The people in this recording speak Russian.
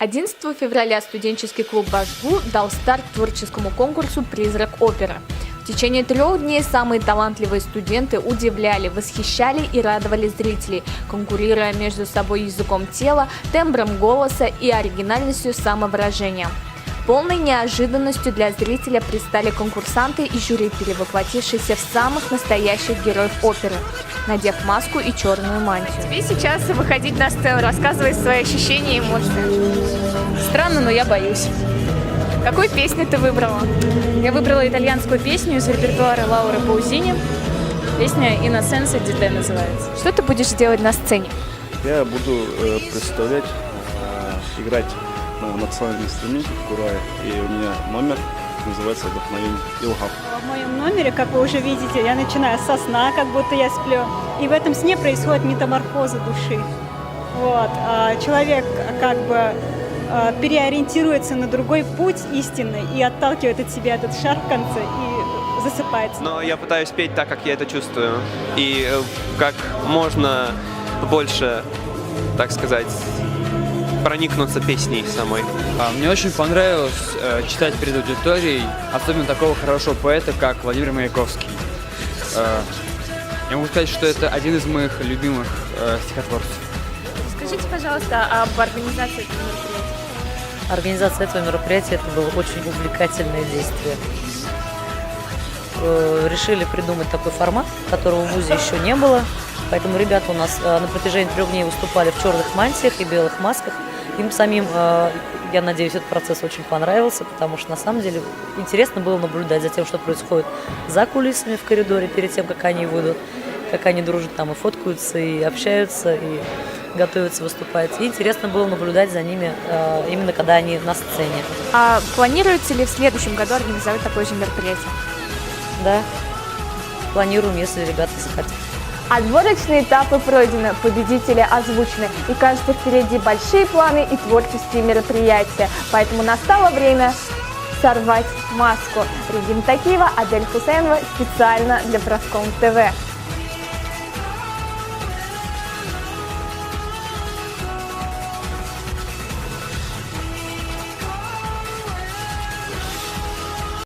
11 февраля студенческий клуб «Башгу» дал старт творческому конкурсу «Призрак оперы». В течение 3 дней самые талантливые студенты удивляли, восхищали и радовали зрителей, конкурируя между собой языком тела, тембром голоса и оригинальностью самовыражения. Полной неожиданностью для зрителя предстали конкурсанты и жюри, перевоплотившиеся в самых настоящих героев оперы, надев маску и черную мантию. Тебе сейчас выходить на сцену, рассказывай свои ощущения и эмоции. Странно, но я боюсь. Какую песню ты выбрала? Я выбрала итальянскую песню из репертуара Лауры Паузини. Песня «Innocence di te» называется. Что ты будешь делать на сцене? Я буду представлять, играть на национальном инструменте курая, и у меня номер называется «Вдохновение Илгам». В моем номере, как вы уже видите, я начинаю со сна, как будто я сплю, и в этом сне происходит метаморфоза души. Вот. Человек как бы переориентируется на другой путь истинный и отталкивает от себя этот шар в конце и засыпается. Но я пытаюсь петь так, как я это чувствую, и как можно больше, так сказать, проникнуться песней самой. Мне очень понравилось читать перед аудиторией, особенно такого хорошего поэта, как Владимир Маяковский. Я могу сказать, что это один из моих любимых стихотворцев. Скажите, пожалуйста, об организации этого мероприятия. Организация этого мероприятия это было очень увлекательное действие. Решили придумать такой формат, которого в ВУЗе еще не было. Поэтому ребята у нас на протяжении 3 дней выступали в черных мантиях и белых масках. Им самим, я надеюсь, этот процесс очень понравился, потому что на самом деле интересно было наблюдать за тем, что происходит за кулисами в коридоре, перед тем, как они выйдут, как они дружат там и фоткаются, и общаются, и готовятся выступать. И интересно было наблюдать за ними именно когда они на сцене. А планируется ли в следующем году организовать такое же мероприятие? Да, планируем, если ребята захотят. Отборочные этапы пройдены, победители озвучены, и кажется, впереди большие планы и творческие мероприятия. Поэтому настало время сорвать маску. Регина Такиева, Адель Хусейнова специально для Проском ТВ.